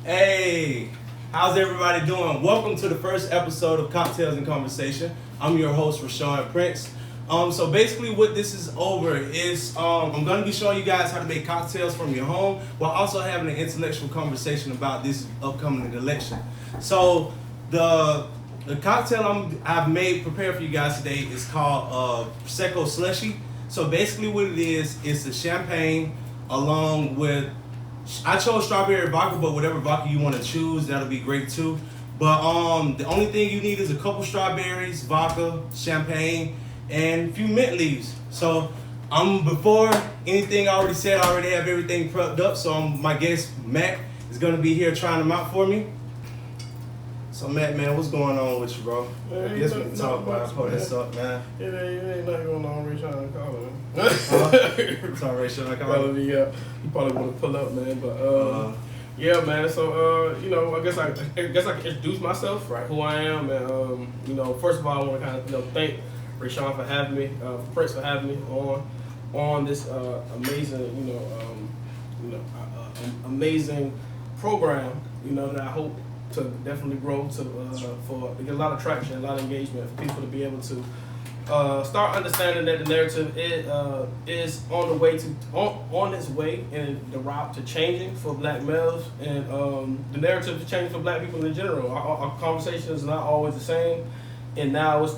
Hey, how's everybody doing? Welcome to the first episode of Cocktails and Conversation. I'm your host, Rashawn Prince. So basically what this is over is I'm going to be showing you guys how to make cocktails from your home while also having an intellectual conversation about this upcoming election. So the cocktail I've prepared for you guys today is called Prosecco Slushy. So basically what it is, it's a champagne along with, I chose strawberry vodka, but whatever vodka you want to choose, that'll be great too. But the only thing you need is a couple strawberries, vodka, champagne, and a few mint leaves. So before anything I already said, I already have everything prepped up. So my guest Matt is gonna be here trying them out for me. So Matt, man, what's going on with you, bro? I guess we can talk about it. This up, man. It ain't nothing going on, Ray Sean calling. Sorry, Ray Sean calling. You probably want to pull up, man. But yeah, man. So I guess I can introduce myself, right? Who I am, and first of all, I want to kind of thank Ray Sean for having me, Prince for having me on this amazing, amazing program, that I hope to definitely grow to get a lot of traction, a lot of engagement for people to be able to start understanding that the narrative is on the way on its way and the route to changing for Black males, and the narrative to change for Black people in general. Our conversation is not always the same, and now it's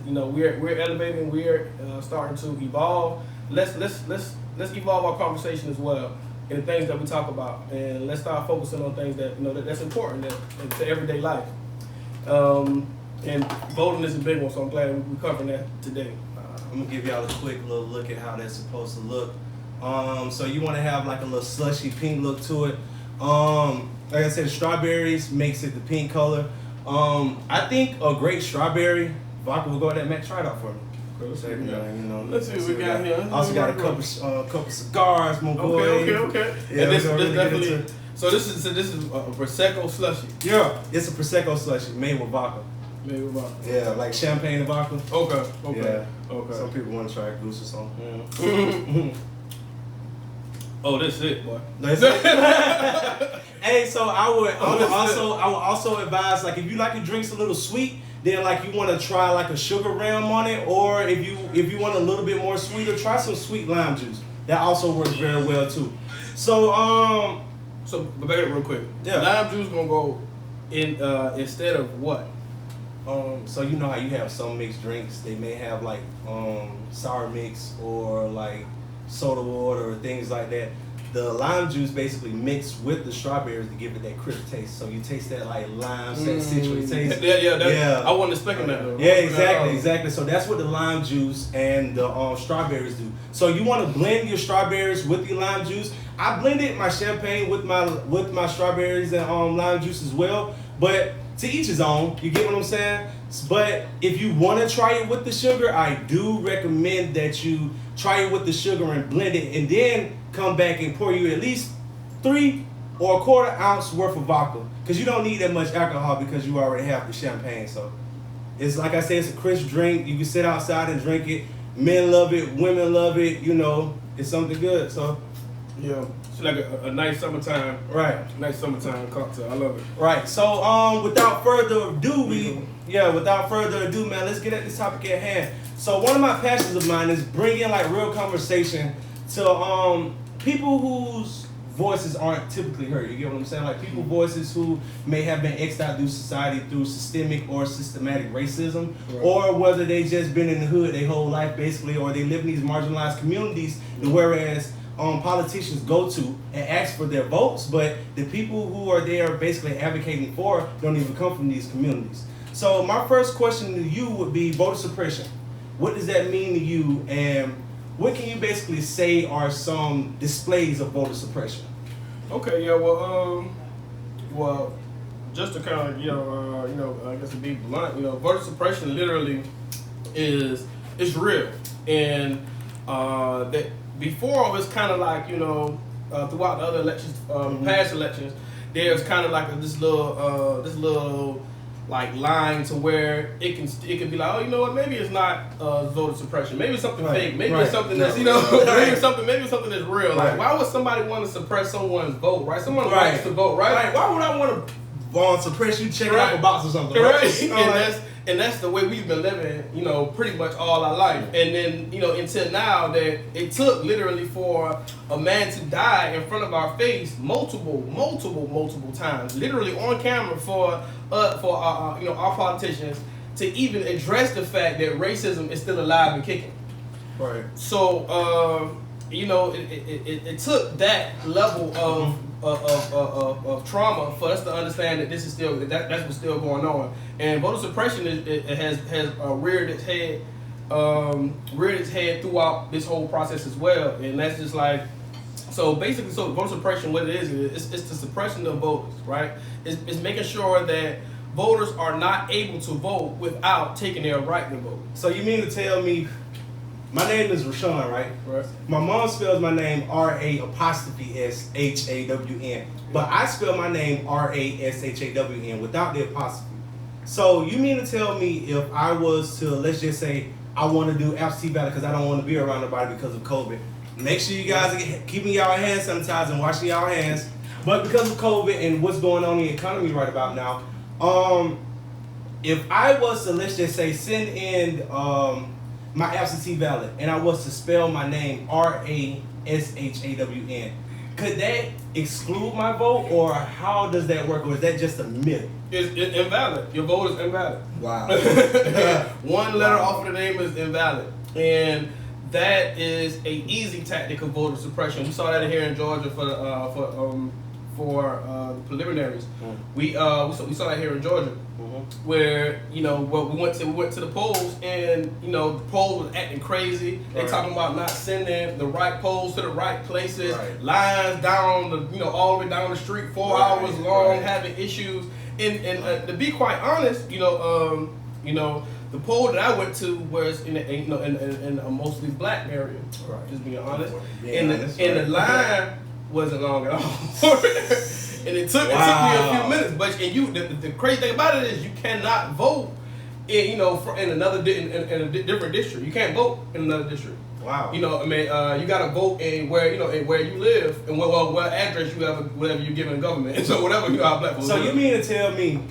we're elevating, we're starting to evolve. Let's evolve our conversation as well, and the things that we talk about, and let's start focusing on things that that's important to everyday life. And voting is a big one, so I'm glad we're covering that today. I'm gonna give y'all a quick little look at how that's supposed to look. So you want to have like a little slushy pink look to it. Like I said, strawberries makes it the pink color. I think a great strawberry vodka will go with that. Matt, try it out for me. Let's see what we got here. Also got a couple cigars, my boy. Okay. Yeah, and this definitely. So this is a Prosecco slushy. Yeah, it's a Prosecco slushy made with vodka. Yeah, like champagne and vodka. Okay. Yeah. Okay. Some people want to try goose or something. Yeah. Oh, that's it, boy. That's it. Hey, so I would also advise, like, if you like your drinks a little sweet, then like you want to try like a sugar ram on it, or if you want a little bit more sweeter, try some sweet lime juice. That also works very well too. So but back up real quick. Yeah. Lime juice gonna go in instead of what? So you know how you have some mixed drinks, they may have like sour mix or like soda water or things like that. The lime juice basically mixed with the strawberries to give it that crisp taste. So you taste that like lime, that citrus taste. Yeah. I wasn't expecting that though. Yeah, exactly. So that's what the lime juice and the strawberries do. So you want to blend your strawberries with your lime juice. I blended my champagne with my strawberries and lime juice as well. But to each his own. You get what I'm saying? But if you want to try it with the sugar, I do recommend that you try it with the sugar and blend it, and then come back and pour you at least 3 or a quarter ounce worth of vodka, because you don't need that much alcohol because you already have the champagne. So it's like I said, it's a crisp drink. You can sit outside and drink it. Men love it, women love it. It's something good. So yeah, it's like a nice summertime, right? Nice summertime cocktail. I love it. Right. So without further ado, man, let's get at this topic at hand. So one of my passions of mine is bringing like real conversation to people whose voices aren't typically heard. You get what I'm saying? Like people voices who may have been exiled through society through systemic or systematic racism, right, or whether they just been in the hood their whole life basically, or they live in these marginalized communities, whereas politicians go to and ask for their votes, but the people who are there basically advocating for don't even come from these communities. So my first question to you would be voter suppression. What does that mean to you, and what can you basically say are some displays of voter suppression? Okay, yeah, well, just to kind of, I guess to be blunt, voter suppression literally is real, and that before it was kind of like, throughout the other elections, past elections, there's kind of like this little like line to where it can be like, oh, you know what, maybe it's not voter suppression, maybe it's something fake, maybe it's something that's maybe it's something that's real. Like, why would somebody want to suppress someone's vote, right? Someone likes to vote, right? Why would I want to suppress you checking off a box or something? Correct. Right? And that's the way we've been living, pretty much all our life. And then, until now, that it took literally for a man to die in front of our face multiple times, literally on camera for our politicians to even address the fact that racism is still alive and kicking. Right. So, it took that level of trauma for us to understand that this is still that's what's still going on, and voter suppression has reared its head throughout this whole process as well, and that's just like. So basically, voter suppression, what it is, it's the suppression of voters, right? It's making sure that voters are not able to vote without taking their right to vote. So you mean to tell me, my name is Rashawn, right? Right. My mom spells my name RA'SHAWN, but I spell my name RASHAWN without the apostrophe. So you mean to tell me if I was to, let's just say, I want to do absentee ballot because I don't want to be around nobody because of COVID. Make sure you guys are keeping y'all hand sanitized and washing y'all hands. But because of COVID and what's going on in the economy right about now, if I was to, let's just say, send in my absentee ballot and I was to spell my name RASHAWN, could that exclude my vote, or how does that work, or is that just a myth? It's invalid. Your vote is invalid. Wow. One letter off of the name is invalid, and that is a easy tactic of voter suppression. We saw that here in Georgia for the preliminaries. We saw that here in Georgia, where we went to the polls, and the polls was acting crazy. They talking about not sending the right polls to the right places, lines down all the way down the street, 4 hours long, having issues. And to be quite honest, the poll that I went to was in a mostly black area. Right. Just being honest. The line wasn't long at all. And it took me a few minutes. But the crazy thing about it is you cannot vote in a different district. You can't vote in another district. Wow. You gotta vote in where you live and what address you have, whatever you're given government. And so whatever how black folks. So you mean to tell me,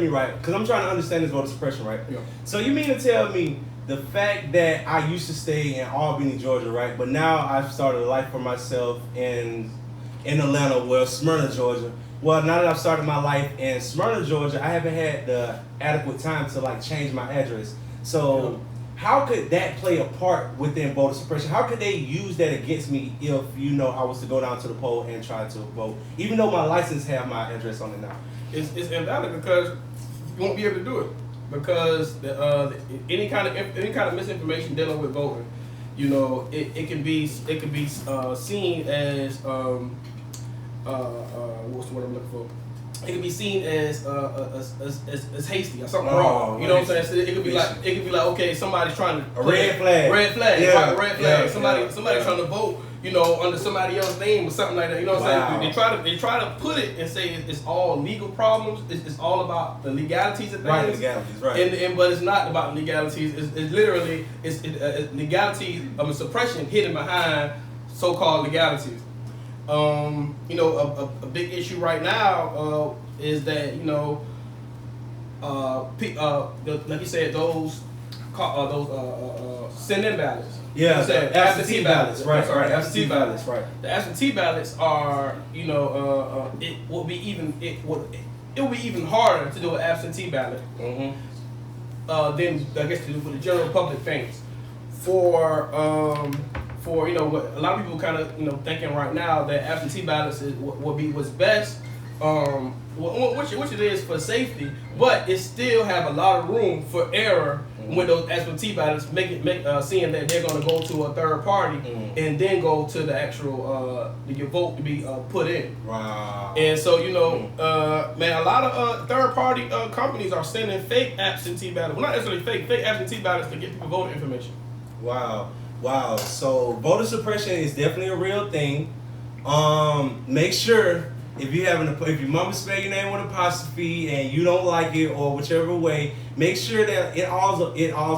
right? Because I'm trying to understand this voter suppression, right? Yeah. So you mean to tell me the fact that I used to stay in Albany, Georgia, right? But now I've started a life for myself in Atlanta, Smyrna, Georgia. Well, now that I've started my life in Smyrna, Georgia, I haven't had the adequate time to change my address. So how could that play a part within voter suppression? How could they use that against me if I was to go down to the poll and try to vote, even though my license have my address on it now? It's invalid because you won't be able to do it because any kind of misinformation dealing with voting, it can be seen as what's the word I'm looking for? It can be seen as hasty or something wrong. You know what I'm saying? So it could be like okay, somebody's trying to red flag. Red flag. Yeah. Red flag. Somebody trying to vote, under somebody else's name or something like that. You know what I'm saying? They try to put it and say it's all legal problems. It's all about the legalities of things. Right, legalities, right. But it's not about legalities. It's literally legalities of suppression hidden behind so-called legalities. A big issue right now is that like you said, those send-in ballots. Yeah, absentee ballots. Right. Absentee ballots. Right. The absentee ballots are, it will be even harder to do an absentee ballot than I guess to do for the general public things. For what a lot of people kind of thinking right now that absentee ballots is what's best, which it is for safety, but it still have a lot of room for error with those absentee ballots, seeing that they're going to go to a third party and then go to the actual your vote to be put in. Wow. And so man, a lot of third party companies are sending fake absentee ballots. Well, not necessarily fake absentee ballots to get people voter information. Wow. So voter suppression is definitely a real thing. Make sure if your mama spell your name with apostrophe and you don't like it or whichever way, make sure that it all's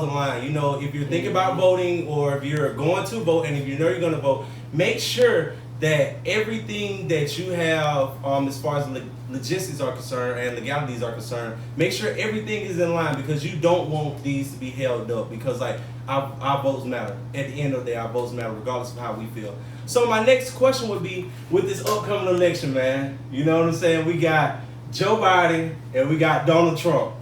aligned. You know, if you're thinking about voting or if you're going to vote and if you know you're going to vote, make sure that everything that you have as far as logistics are concerned and legalities are concerned, make sure everything is in line, because you don't want these to be held up, because like our votes matter. At the end of the day, our votes matter regardless of how we feel. So my next question would be, with this upcoming election, man, you know what I'm saying? We got Joe Biden and we got Donald Trump.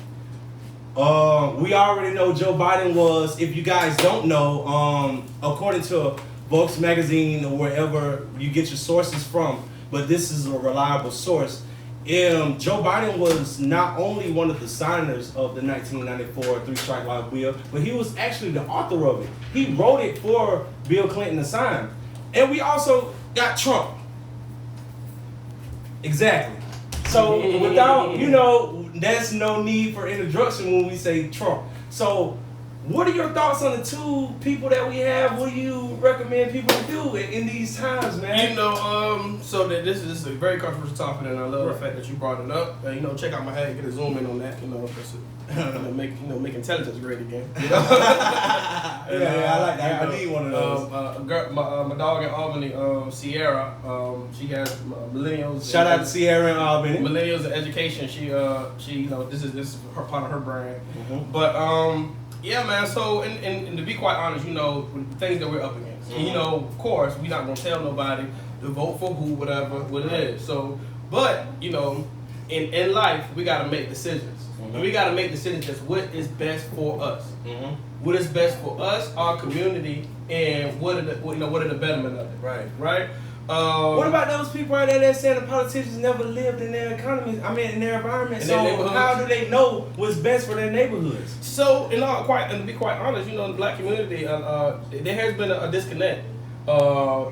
We already know Joe Biden was, if you guys don't know, according to Vox magazine or wherever you get your sources from, but this is a reliable source. Joe Biden was not only one of the signers of the 1994 three-strike life bill, but he was actually the author of it. He wrote it for Bill Clinton to sign. And we also got Trump. Exactly. So without, there's no need for introduction when we say Trump. So what are your thoughts on the two people that we have? What do you recommend people to do in these times, man? So that this is a very controversial topic, and I love the fact that you brought it up. Check out my head, get a zoom in on that. Make intelligence great again. Yeah, I like that. I need one of those. My dog in Albany, Sierra. She has millennials. Shout out to Sierra in Albany. Millennials in education. She this is her part of her brand. Mm-hmm. But yeah, man. So, and to be quite honest, with the things that we're up against, Mm-hmm. of course, we're not gonna tell nobody to vote for who, whatever, what it is. So, but in life, we gotta make decisions. Mm-hmm. And we gotta make decisions that's what is best for us. Mm-hmm. What is best for us, our community, and what are the betterment of it. Right. What about those people out there that saying the politicians never lived in their economy? I mean, in their environment. In So their neighborhoods? how do they know what's best for their neighborhoods? So, and to be quite honest, the black community, there has been a disconnect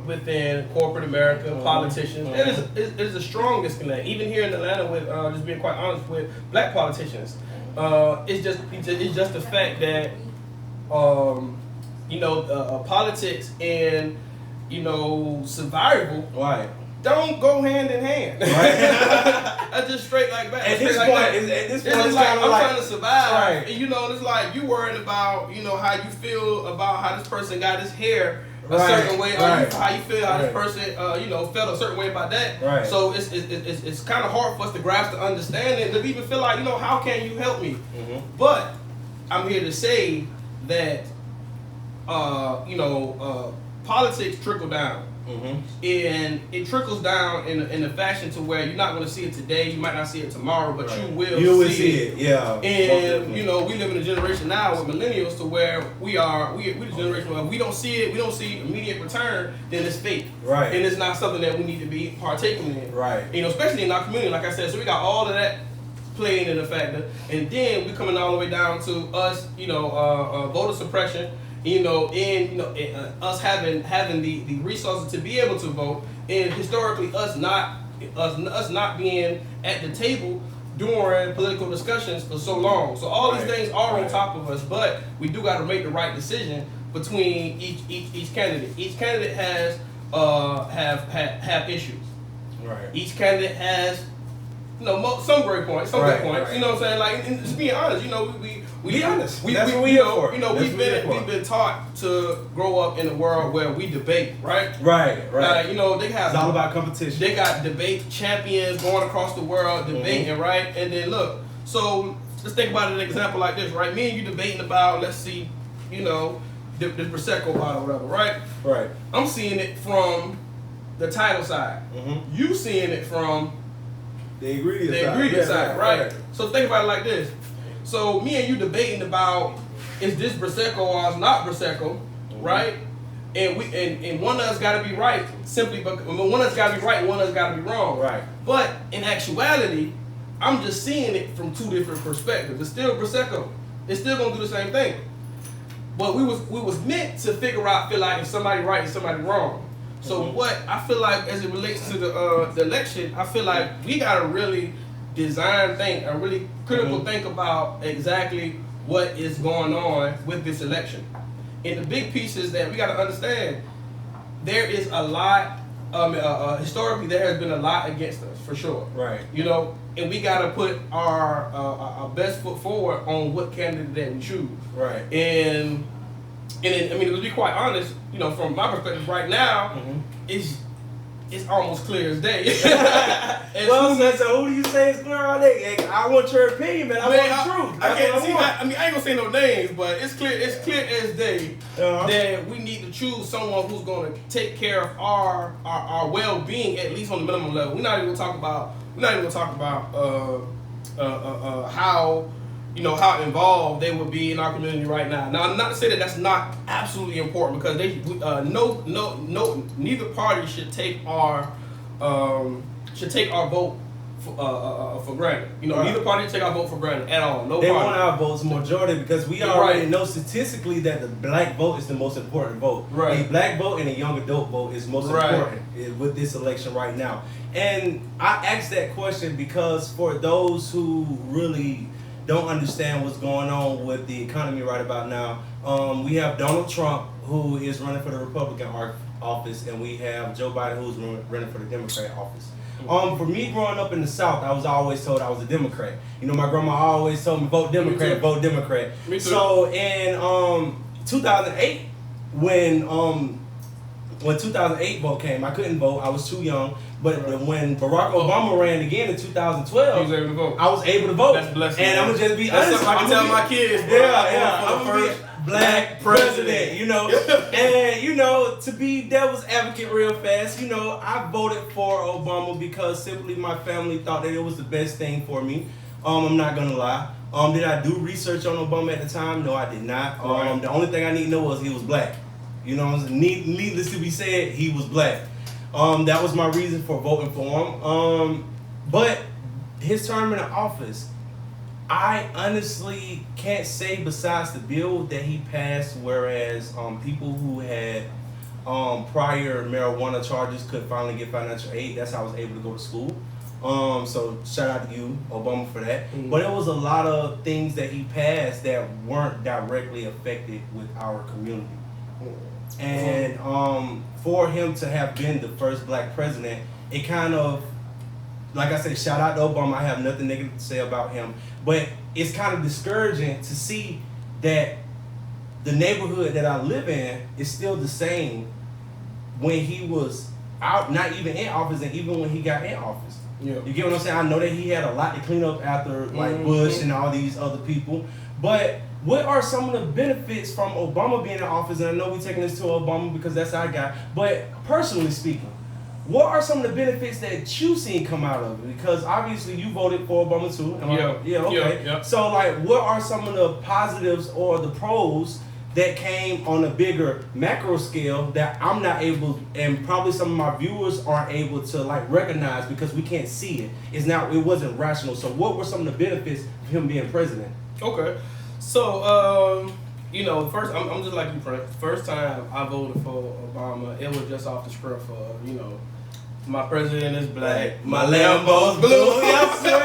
within corporate America, politicians. It is a strong disconnect. Even here in Atlanta, with just being quite honest with black politicians, it's just the fact that politics and survival don't go hand in hand. Right. That's just straight like that. At this point, it's like I'm trying to survive. Right. And it's like you worried about how you feel about how this person got his hair a certain way, or how you feel how this person felt a certain way about that. Right. So it's kind of hard for us to grasp the understanding to even feel like how can you help me? Mm-hmm. But I'm here to say that politics trickle down. Mm-hmm. And it trickles down in a fashion to where you're not going to see it today, you might not see it tomorrow, but you will see it. Yeah. And we live in a generation now with millennials to where we're the generation where we don't see it, we don't see immediate return, then it's fake. Right. And it's not something that we need to be partaking in. Right. Especially in our community, like I said. So we got all of that playing in the factor, and then we coming all the way down to us, voter suppression. Us having the resources to be able to vote, and historically us not being at the table during political discussions for so long. So all these things are on top of us, but we do got to make the right decision between each candidate. Each candidate has have issues. Right. Each candidate has some great points, some good points. Right. You know what I'm saying? Like, and just being honest, we be honest. That's what we're here for. We've been taught to grow up in a world where we debate, right? Right. They have. It's all about competition. They got debate champions going across the world debating, right? And then look, so let's think about an example like this, right? Me and you debating about, let's see, the Prosecco bottle, whatever, right? Right. I'm seeing it from the title side. Mm-hmm. You seeing it from the ingredient side, right? So think about it like this. So me and you debating about, is this Prosecco or is not Prosecco, right? And and one of us got to be right, simply because one of us got to be right, and one of us got to be wrong. Right. But in actuality, I'm just seeing it from two different perspectives. It's still Prosecco. It's still gonna do the same thing. But we was meant to feel like if somebody right and somebody wrong. So what I feel like as it relates to the election, I feel like we gotta really think and really critical think about exactly what is going on with this election. And the big piece is that we gotta understand there is a lot historically there has been a lot against us for sure. Right. You know, and we got to put our best foot forward on what candidate that we choose. Right. And I mean, to be quite honest, you know, from my perspective right now, it's almost clear as day. Well, so who do you say is clear all day? I want your opinion, man. I want the truth. I mean, I ain't gonna say no names, but it's clear as day that we need to choose someone who's gonna take care of our well-being, at least on the minimum level. We're not even gonna talk about how involved they would be in our community right now. Now, not to say that that's not absolutely important, because neither party should take our vote for granted. You know, neither party should take our vote for granted at all. No, they party. want our votes majority, because we already know statistically that the black vote is the most important vote. Right. A black vote and a young adult vote is most important with this election right now. And I asked that question because for those who really don't understand what's going on with the economy right about now, we have Donald Trump, who is running for the Republican office, and we have Joe Biden, who's running for the Democrat office. For me, growing up in the South, I was always told I was a Democrat. You know, my grandma always told me, vote Democrat, vote Democrat. Me too. So in 2008, when 2008 vote came, I couldn't vote. I was too young. But when Barack Obama ran again in 2012, he was able to vote. I was able to vote. That's blessing. And I'm gonna just be honest. I can tell my kids, bro, I'm gonna be black president. You know, and you know, to be devil's advocate real fast, you know, I voted for Obama because simply my family thought that it was the best thing for me. I'm not gonna lie. Did I do research on Obama at the time? No, I did not. The only thing I need to know was he was black. You know, needless to be said, he was black. That was my reason for voting for him. But his term in the office, I honestly can't say besides the bill that he passed, whereas people who had prior marijuana charges could finally get financial aid. That's how I was able to go to school. So shout out to you, Obama, for that. But it was a lot of things that he passed that weren't directly affected with our community. And for him to have been the first black president, it kind of, like I said, shout out to Obama. I have nothing negative to say about him, but it's kind of discouraging to see that the neighborhood that I live in is still the same when he was out, not even in office, and even when he got in office. Yeah. You get what I'm saying? I know that he had a lot to clean up after like Bush and all these other people, but what are some of the benefits from Obama being in office? And I know we're taking this to Obama because that's our guy. But personally speaking, what are some of the benefits that you seen come out of it? Because obviously you voted for Obama too. Okay. So like, what are some of the positives or the pros that came on a bigger macro scale that I'm not able, and probably some of my viewers aren't able to like recognize because we can't see it? It wasn't rational. So what were some of the benefits of him being president? Okay. So, you know, first, I'm just like you, Frank. First time I voted for Obama, it was just off the script for, you know, my president is black, my Lambo's blue. Yes, sir.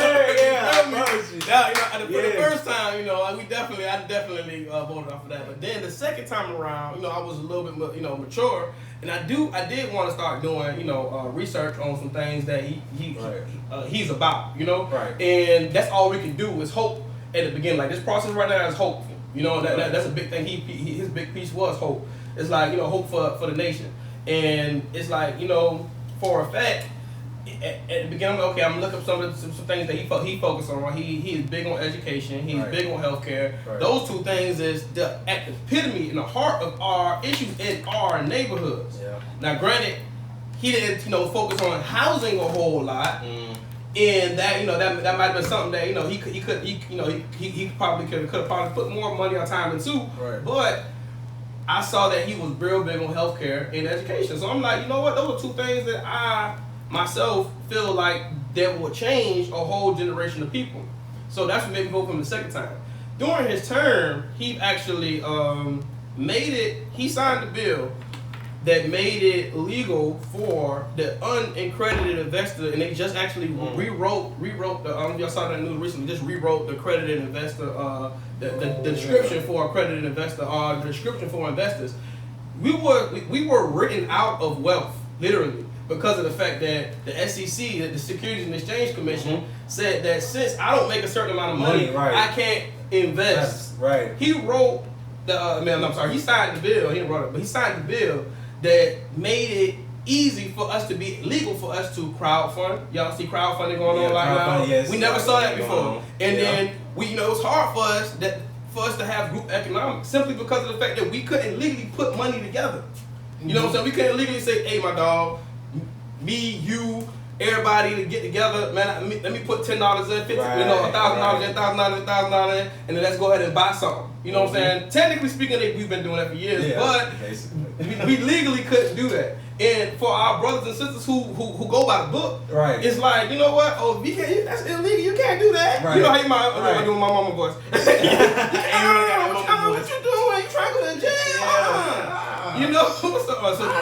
For the first time, you know, I definitely voted off of that. But then the second time around, you know, I was a little bit, you know, mature, and I did want to start doing, you know, research on some things that he's about, you know, and that's all we can do is hope. At the beginning, like this process right now is hope. You know, that's a big thing. His big piece was hope. It's like, you know, hope for the nation. And it's like, you know, for a fact, at the beginning, okay, I'm gonna look up some things that he focused on. He is big on education. He's big on healthcare. Those two things is at the epitome in the heart of our issues in our neighborhoods. Yeah. Now, granted, he didn't, you know, focus on housing a whole lot. And that, you know, that might have been something that, you know, he probably could have put more money on time into. Right. But I saw that he was real big on healthcare and education. So I'm like, you know what? Those are two things that I myself feel like that will change a whole generation of people. So that's what made me vote for him the second time. During his term, he actually he signed a bill that made it legal for the unaccredited investor, and they just actually rewrote the, y'all saw that news recently, just rewrote the accredited investor, the description for accredited investor, the description for investors. We were written out of wealth, literally. because of the fact that the SEC, the Securities and Exchange Commission, said that since I don't make a certain amount of money, I can't invest. Right. He wrote he signed the bill. He didn't wrote it, but he signed the bill that made it easy for us to be legal for us to crowdfund. Y'all see crowdfunding going on right now. Yes, we never saw that before, and then it was hard for us to have group economics simply because of the fact that we couldn't legally put money together. You know what I'm saying? We couldn't legally say, "Hey, my dog, me, you, everybody to get together, man. Let me put $10 in, $1,000 in, $1,000 in, and then let's go ahead and buy something." You know what I'm saying? Technically speaking, we've been doing that for years, but we legally couldn't do that. And for our brothers and sisters who go by the book, it's like, you know what? Oh, you can't. That's illegal. You can't do that. You know how I'm doing my mama voice. What you doing? You trying to go to jail? You know, so I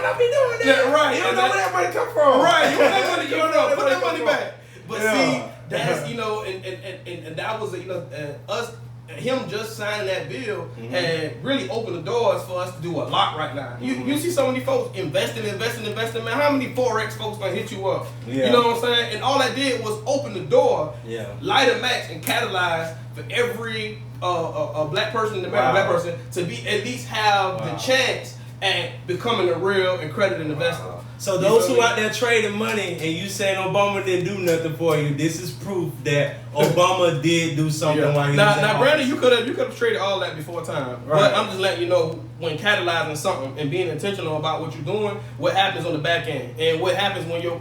don't be doing that. Right. You don't know where that money come from. Right. You want that money come from. Put that money back. But see, that's, and that was, us. Him just signing that bill had really opened the doors for us to do a lot right now. You see so many folks investing, man. How many Forex folks gonna hit you up? You know what I'm saying? And all that did was open the door, light a match, and catalyze for every a black person, the American black person, to be at least have the chance at becoming a real accredited investor. So those who out there trading money and you saying Obama didn't do nothing for you, this is proof that Obama did do something while he was now, Brandon, you could have traded all that before time. But I'm just letting you know, when catalyzing something and being intentional about what you're doing, what happens on the back end, and what happens when you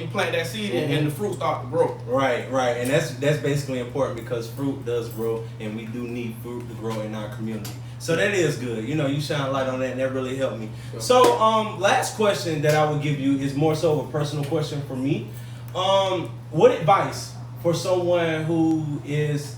plant that seed and the fruit start to grow. Right, and that's basically important because fruit does grow, and we do need fruit to grow in our community. So that is good. You shine a light on that, and that really helped me. So, last question that I would give you is more so of a personal question for me. What advice for someone who has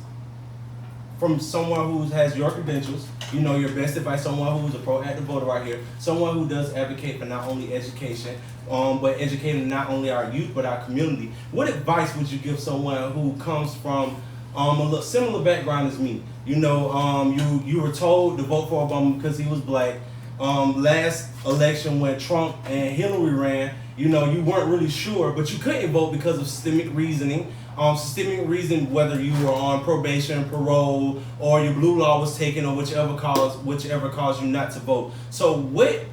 your credentials, your best advice, someone who's a proactive voter right here, someone who does advocate for not only education, but educating not only our youth, but our community. What advice would you give someone who comes from a little similar background as me? You were told to vote for Obama because he was black. Last election when Trump and Hillary ran, you weren't really sure, but you couldn't vote because of systemic reasoning. Whether you were on probation, parole, or your blue law was taken, or whichever caused you not to vote. So what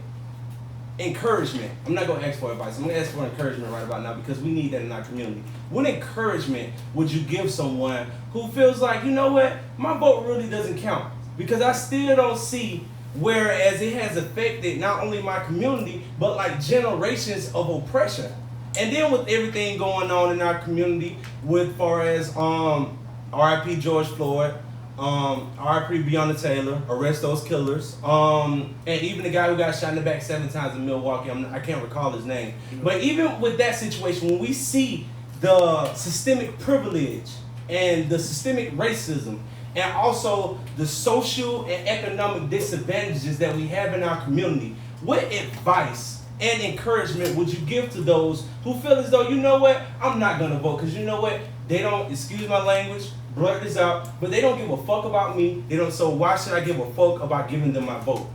encouragement, I'm not going to ask for advice, I'm going to ask for encouragement right about now because we need that in our community. What encouragement would you give someone who feels like, you know what, my vote really doesn't count? Because I still don't see whereas it has affected not only my community, but like generations of oppression. And then with everything going on in our community, with far as R.I.P. George Floyd, R.I.P. Breonna Taylor, arrest those killers, and even the guy who got shot in the back 7 times in Milwaukee, I can't recall his name. But even with that situation, when we see the systemic privilege and the systemic racism, and also the social and economic disadvantages that we have in our community, what advice and encouragement would you give to those who feel as though, you know what, I'm not going to vote because you know what, they don't, excuse my language, blurt this out, but they don't give a fuck about me. So why should I give a fuck about giving them my vote?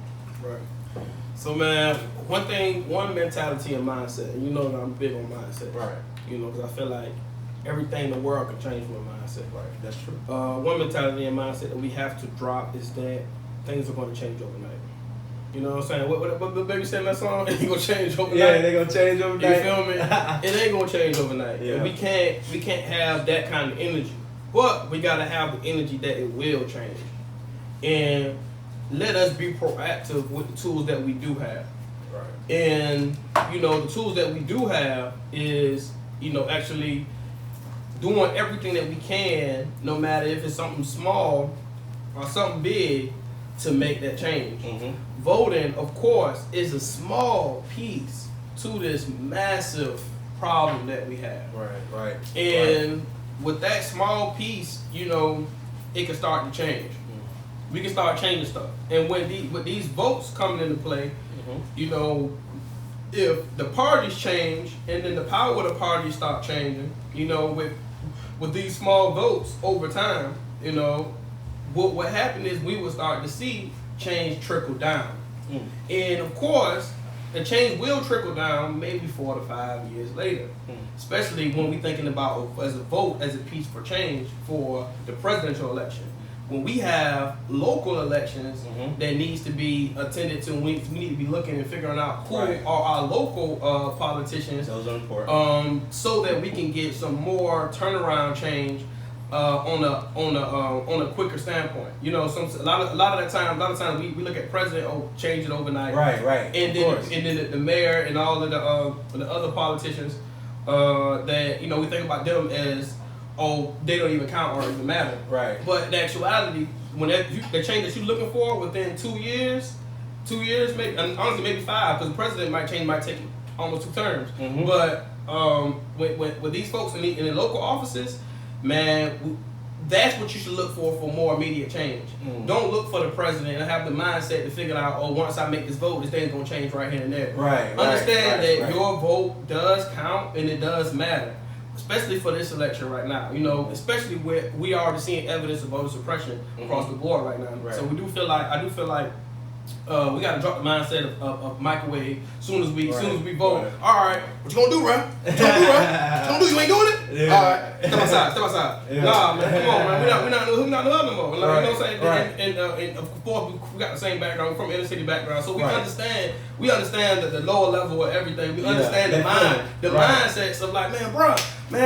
Right. So man, one mentality and mindset, and that I'm big on mindset. Right. Because I feel like everything in the world can change with a mindset. Right. That's true. One mentality and mindset that we have to drop is that things are going to change overnight. You know what I'm saying? What baby said in that song? It ain't gonna change overnight. Yeah, they gonna change overnight. You feel me? It ain't gonna change overnight. Yeah. We can't have that kind of energy. But we gotta have the energy that it will change. And let us be proactive with the tools that we do have. Right. And the tools that we do have is, actually doing everything that we can, no matter if it's something small or something big, to make that change. Voting, of course, is a small piece to this massive problem that we have. Right. And with that small piece, it can start to change. We can start changing stuff. And with these votes coming into play, if the parties change and then the power of the parties start changing, with these small votes over time, what happened is we will start to see change trickle down. And of course, the change will trickle down maybe 4 to 5 years later. Especially when we're thinking about as a piece for change for the presidential election. When we have local elections that needs to be attended to, we need to be looking and figuring out who are our local politicians. Those are important. So that we can get some more turnaround change on a quicker standpoint. You know, a lot of times we look at president, change it overnight. Right. And then the mayor and all of the other politicians that we think about them as they don't even count or even matter. Right. But in actuality, when the change that you're looking for within 2 years, maybe, and honestly maybe 5, because the president might take almost 2 terms. But with these folks in the local offices, man, that's what you should look for more immediate change. Don't look for the president and have the mindset to figure out, once I make this vote, this thing's gonna change right here and there. Understand that your vote does count and it does matter, especially for this election right now. Especially where we are already seeing evidence of voter suppression across the board right now. So I do feel like we gotta drop the mindset of microwave soon as we vote. All right, what you gonna do, bro? What you gonna do? You ain't doing it? Yeah. All right, step outside. Yeah. Nah, man, come on, man. We're not the hood no more. Like, you know what I'm saying? Right. And of course, we got the same background. We're from inner city background, so we understand. We understand the lower level of everything. We understand the mindsets of like, man,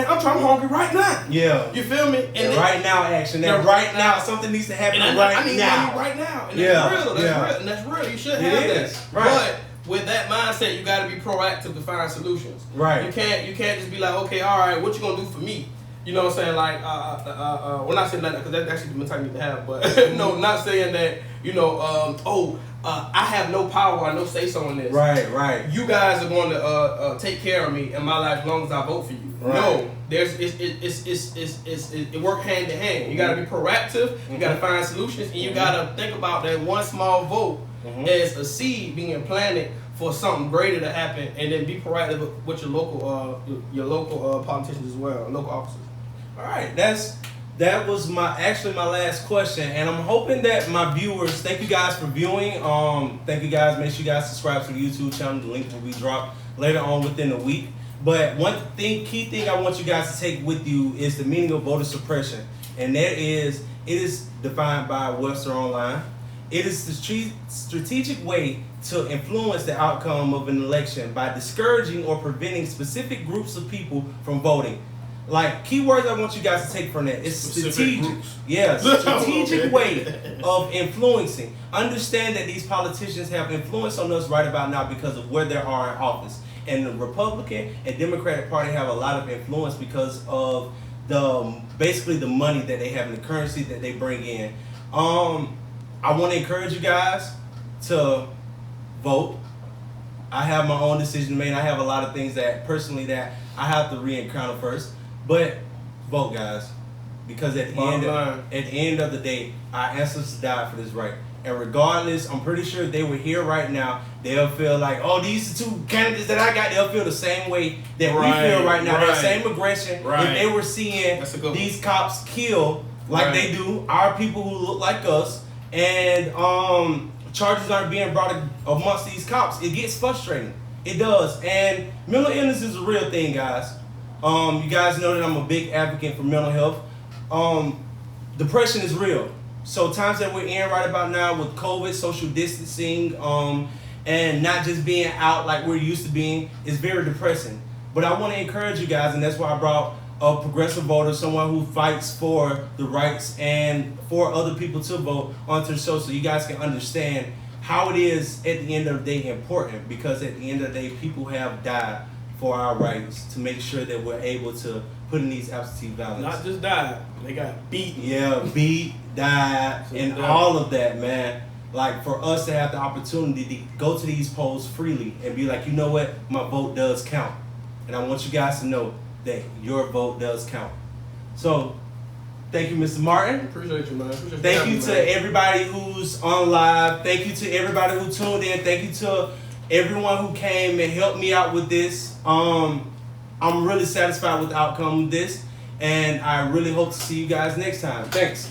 I'm hungry right now. Yeah. You feel me? And right now action. And right now something needs to happen right I need now. money right now. And Yeah. that's real. And that's real. You should have that. Right. But with that mindset, you got to be proactive to find solutions. Right. You can't just be like, okay, all right, what you gonna do for me? You know what I'm saying? Like, we're not saying that because that's actually the mentality to have. But no, not saying that. I have no power or no say so in this. Right. You guys are going to take care of me in my life as long as I vote for you. Right. No, it work hand in hand. You got to be proactive. You got to find solutions, and you got to think about that one small vote as a seed being planted for something greater to happen, and then be proactive with your local politicians as well, local officers. All right, that was my last question, and I'm hoping that my viewers, thank you guys for viewing. Thank you guys. Make sure you guys subscribe to the YouTube channel. The link will be dropped later on within the week. But key thing I want you guys to take with you is the meaning of voter suppression, and it is defined by Webster Online. It is the strategic way to influence the outcome of an election by discouraging or preventing specific groups of people from voting. Like, keywords I want you guys to take from that. It's strategic. Yeah, strategic way of influencing. Understand that these politicians have influence on us right about now because of where they are in office. And the Republican and Democratic Party have a lot of influence because of basically the money that they have and the currency that they bring in. I want to encourage you guys to vote. I have my own decision to make. I have a lot of things that I have to re-encounter first. But vote, guys, because at the end of the day, our ancestors died for this right. And regardless, I'm pretty sure if they were here right now, they'll feel like, these are 2 candidates that I got. They'll feel the same way that we feel right now. That same aggression. If they were seeing these cops kill like they do our people who look like us, and charges aren't being brought amongst these cops, it gets frustrating. It does. And mental illness is a real thing, guys. You guys know that I'm a big advocate for mental health. Depression is real. So times that we're in right about now with COVID, social distancing, and not just being out like we're used to being, is very depressing. But I want to encourage you guys, and that's why I brought a progressive voter, someone who fights for the rights and for other people to vote, onto the show so you guys can understand how it is at the end of the day important, because at the end of the day, people have died for our rights to make sure that we're able to put in these absentee ballots. Not just died, they got beaten. Yeah, died, and all of that, man. Like, for us to have the opportunity to go to these polls freely and be like, you know what, my vote does count. And I want you guys to know that your vote does count. So, thank you, Mr. Martin. Appreciate you, man. Thank you to everybody who's on live. Thank you to everybody who tuned in. Thank you to everyone who came and helped me out with this. I'm really satisfied with the outcome of this, and I really hope to see you guys next time. Thanks.